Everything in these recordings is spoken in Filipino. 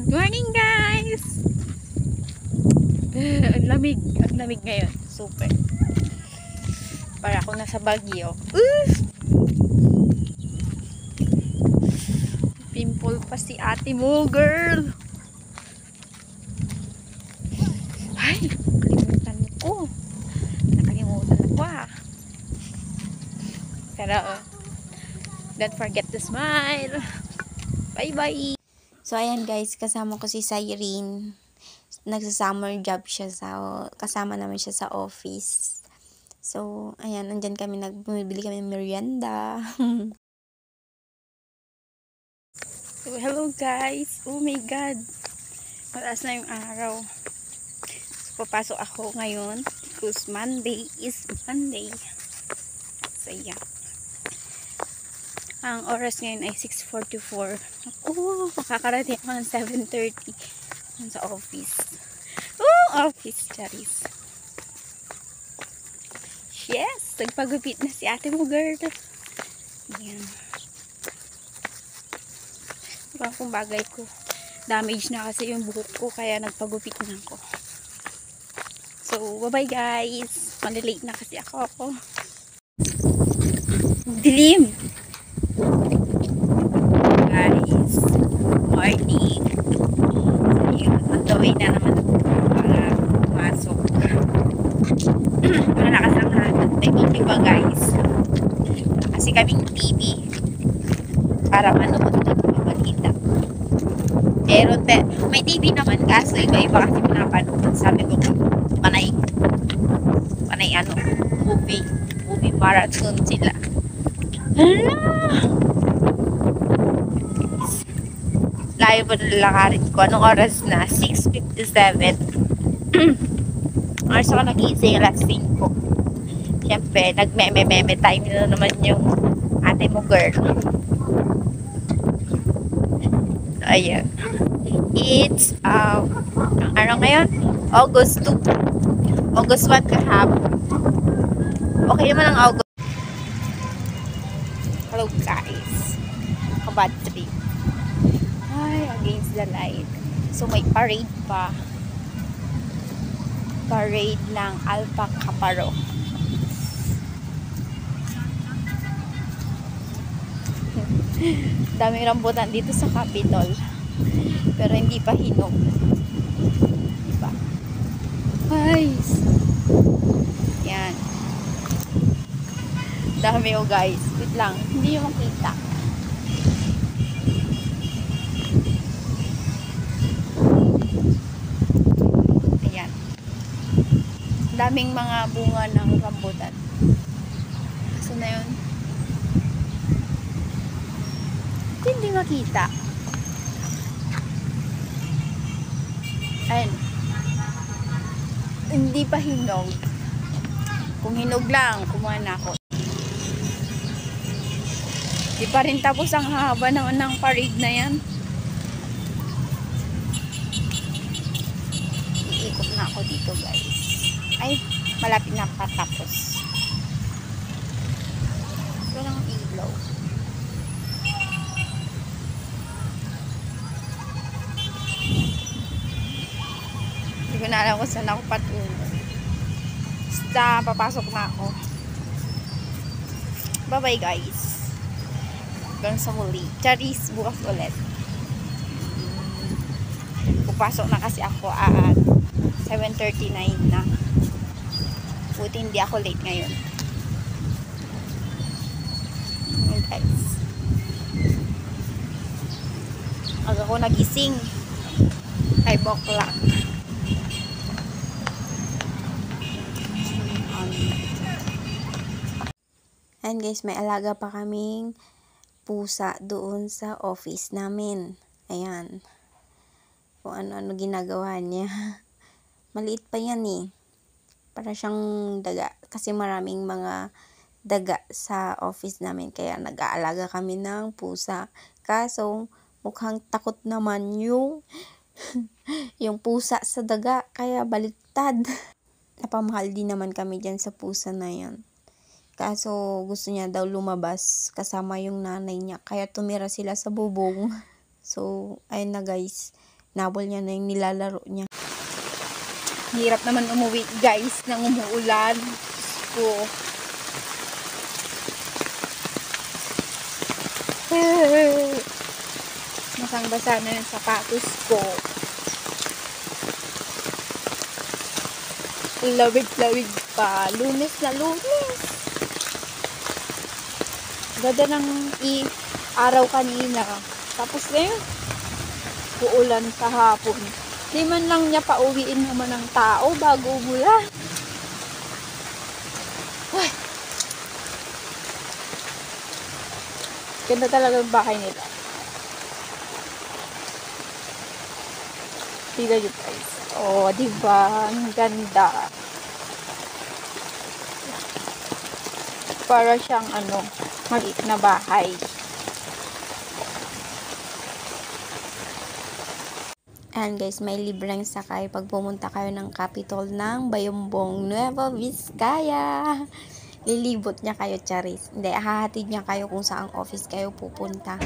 Good morning guys! Ang lamig ngayon. Super. Para ako nasa Baguio. Pimple pa si ate mo, girl! Ay, nakalimutan ko Pero, don't forget to smile. Bye-bye! So, ayan guys, kasama ko si Cyrene. Nagsa-summer job siya kasama naman siya sa office. So, ayan, nandyan kami, bumibili kami ng merienda. So, hello guys! Oh my God! Mataas na yung araw. So, papasok ako ngayon because Monday is Monday. So, yeah. Ang oras ngayon ay 6:44. Makakarating ako ng 7:30 sa office. Office, charis. Yes! Nagpagupit na si ate mo, girl. Ayan. Diba kung bagay ko. Damage na kasi yung buhok ko, kaya nagpagupit na ako. So, bye-bye guys. Malilate na kasi ako. Dilim! Guys, morning. Yun, on the way na naman ako para pumasok. Malakas ang hangin. May ba guys? Kasi kaming TV para manood ng mga balita. Pero may TV naman kaso iba-iba kasi pinapanood. Sabi ko panay movie marathon sila. Hala! Layo pa nalakarin ko. Anong oras na? 6:57. Oras ako nag-iising alas 5. Siyempre, nag-meme time na naman yung ate mo, girl. So, ayan. It's, ano ngayon? August 2. August 1 kahapon. Okay naman ang August. Hello, guys. Kabad trip. Ay, against the light. So, may parade pa. Parade ng Alpaca Paro. Daming rambutan dito sa Capitol. Pero hindi pa hinog. Diba? Guys. Yan. Dami guys. Wait lang. Hindi yung makita. Ayan. Daming mga bunga ng rambutan. So na yun. Hindi makita. Ayan. Hindi pa hinog. Kung hinog lang, kumuha na ako. Di pa rin tapos ang haba naman ng parade na yan. Iikot na ako dito guys. Ay, malapit na patapos. Walang ilaw. Hindi ko na alam kung saan ako patungo. Basta, papasok na ako. Bye-bye guys. Hanggang sa huli. Charis, bukas ulit. Pupasok na kasi ako at 7:39 na. Buti hindi ako late ngayon. Ayan guys. Aga ko nagising. 5 o'clock. Ayan guys, may alaga pa kaming pusa doon sa office namin. Ayan. Kung ano-ano ginagawa niya. Maliit pa yan eh. Para siyang daga. Kasi maraming mga daga sa office namin. Kaya nag-aalaga kami ng pusa. Kaso, mukhang takot naman yung yung pusa sa daga. Kaya baliktad. Napamahal din naman kami dyan sa pusa na yan. Kaso gusto niya daw lumabas kasama yung nanay niya. Kaya tumira sila sa bubong. So, ayun na guys. nabol niya na yung nilalaro niya. Hirap naman umuwi guys nang umuulan. Ko. Basang-basa na yung sapatos ko. Lawig-lawig pa. Lunes na lunes. Ganda ng araw kanina. Tapos ngayon, uulan sa hapon. Di man lang niya pauwiin naman ng tao bago umulan. Ay. Ganda talaga yung bahay nila. Tignan nyo guys. Oh, diba? Ang ganda. Para siyang maliit na bahay. And guys, may libreng sakay pag pumunta kayo ng capital ng Bayambong, Nueva Vizcaya. Lilibot niya kayo, Charis. Hindi, hahatid niya kayo kung saang office kayo pupunta.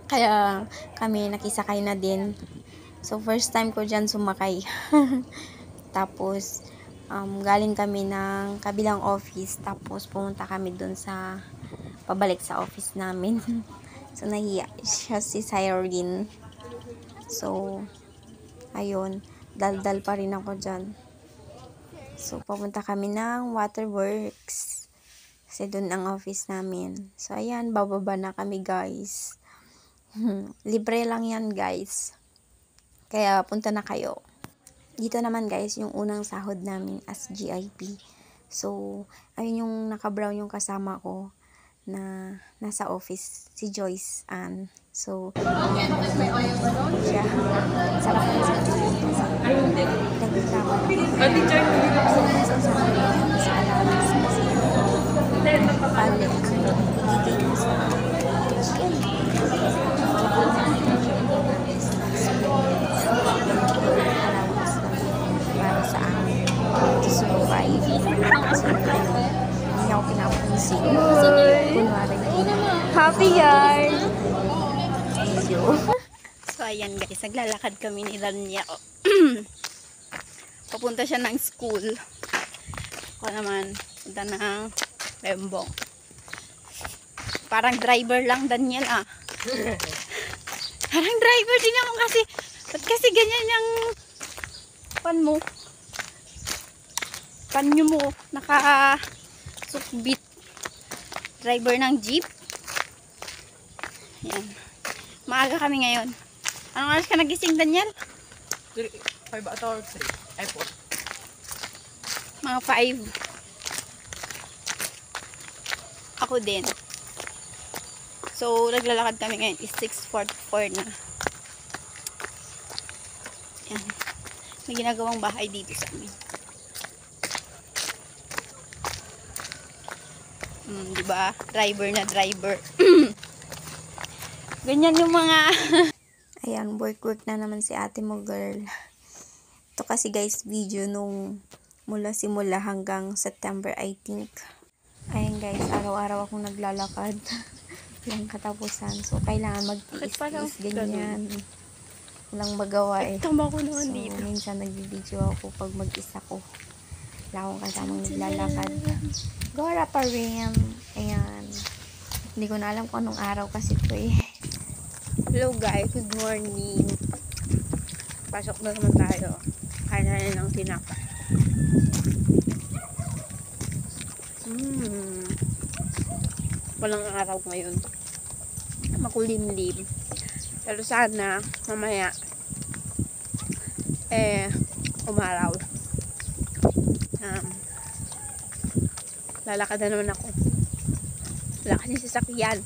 Kaya kami nakisakay na din. So, first time ko dyan sumakay. Tapos, galing kami ng kabilang office. Tapos, pumunta kami dun sa, pabalik sa office namin. So, nahiya siya si Cyrene. So, ayun, daldal pa rin ako dyan. So, papunta kami ng Waterworks. Kasi doon ang office namin. So, ayan, bababa na kami guys. Libre lang yan guys. Kaya, punta na kayo. Dito naman guys, yung unang sahod namin as GIP. So, ayun yung naka-brown yung kasama ko na nasa office, si Joyce Ann. So, siya. Sarap na sa nagkakama. Sa allowance kasi palit. Dito sa allowance para sa amin to survive. So, hindi ako pinapansin. Kunwari. Happy yard! So, ayan guys, naglalakad kami ni Rania. Papunta siya ng school. Ako naman, punta ng Bayambong. Parang driver lang, Daniel ah. Parang driver din ako kasi, ba't kasi ganyan yung panyo mo, naka-sukbit. Driver ng jeep. Yan. Maaga kami ngayon. Anong oras ka nagising, Daniel? 5 or 3. Ay po. Mga 5. Ako din. So, naglalakad kami ngayon is 6:44 na. Yan. May ginagawang bahay dito sa amin. Diba? Driver na driver. Ganyan yung mga ayan, work na naman si ate mo, girl. Ito kasi guys, video nung mula simula hanggang September, I think. Ayan guys, araw-araw akong naglalakad. Walang katapusan. So, kailangan mag-tiis-tiis, ganyan. Walang magawa eh. tama ko naman So, dito. minsan nag-video ako pag mag-isa ko. Wala akong kasamang naglalakad. Gora pa rin. Ayan. Hindi ko na alam kung anong araw kasi ito eh. Hello guys, good morning. Pasok na naman tayo. Kain na ng tinapay. Walang araw ngayon. Makulimlim. Pero sana mamaya umaraw. Lalakad na naman ako. Wala kasi sasakyan.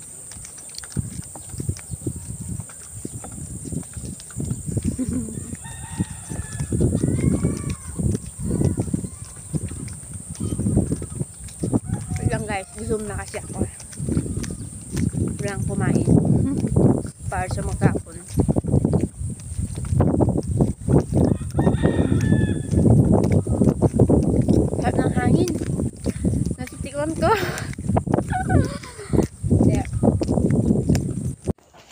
Lang guys, zoom na kasi ako. Walang kumain. Para sa magkapon. Sarap ng hangin. Natitikman ko.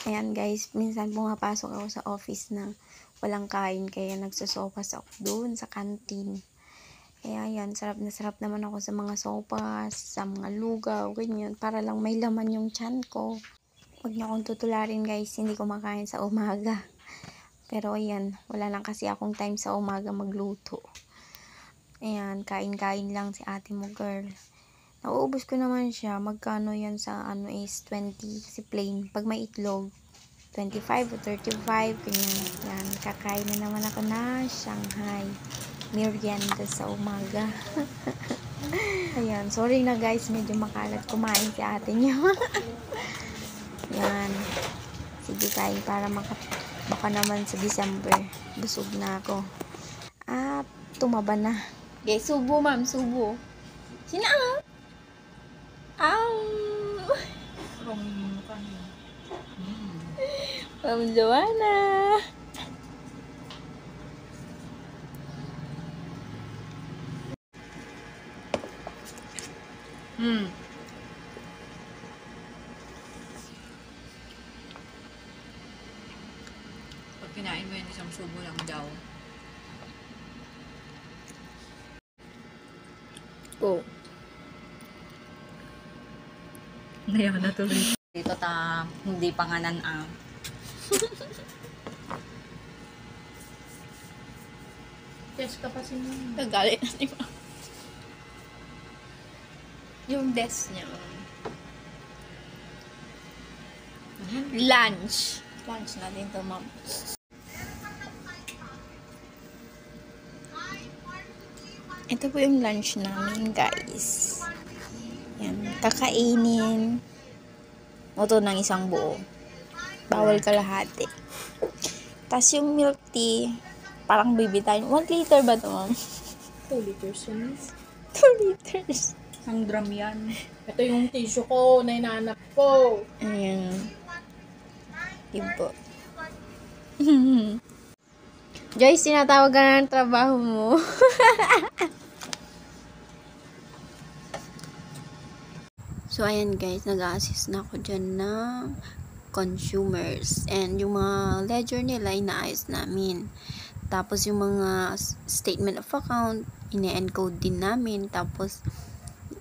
Ayan guys, minsan pumapasok ako sa office na walang kain, kaya nagsosopas ako doon sa kantin. Kaya yan, sarap na sarap naman ako sa mga sopas, sa mga lugaw, ganyan, para lang may laman yung tiyan ko. Huwag niyo akong tutularin guys, hindi ko makain sa umaga. Pero ayan, wala lang kasi akong time sa umaga magluto. Ayan, kain-kain lang si ate mo girl. Nauubos ko naman siya. Magkano yan sa ano is 20 kasi plain. Pag may itlog, 25 o 35. Ganyan. Yan, kakain na naman ako na Shanghai merienda sa umaga. Ayan, sorry na guys. Medyo makalat kumain si ate niyo. Yan. Sige kain para baka naman sa December. Busog na ako. At tumaba na. Okay, subo ma'am, subo. Sina? Ma'am Joanna. Pag kinain mo yan, isang subo lang daw. Oh. Ngayon na tuloy. Dito hindi panganan ang. Yes, kapasin mo. Nagalit na ni ma'am. Yung desk niya. Lunch. Lunch natin to, ma'am. Ito po yung lunch namin, guys. Yan. Kakainin. Ito ng isang buo. Bawal kalahati. Tapos yung milk tea, parang bibitain. 1 liter ba ito, ma'am? 2 liters yun. 2 liters. Isang drum yan. Ito yung tissue ko na hinahanap ko. Ayan. Ibo. Joyce, tinatawag ka na ng trabaho mo. So, ayan guys, nag-a-assist na ako dyan ng consumers. And yung mga ledger nila, inaayos namin. Tapos yung mga statement of account, ine-encode din namin. Tapos,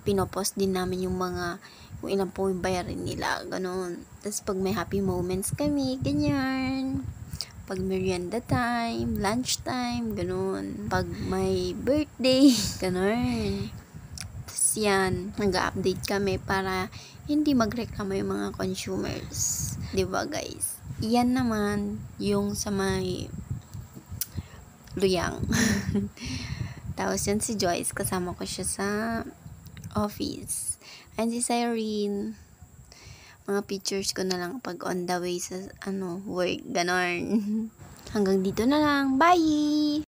pinopost din namin yung mga, kung ilan po yung bayarin nila. Ganon. Tapos, pag may happy moments kami, ganyan. Pag merienda time, lunch time, ganon. Pag may birthday, ganon. Tapos yan, nag-update kami para hindi magreklamo yung mga consumers. 'Di ba guys? Yan naman yung sa may Luyang. Tapos yan si Joyce, kasama ko siya sa office. And si Cyrene, mga pictures ko na lang pag on the way sa work, ganon. Hanggang dito na lang. Bye!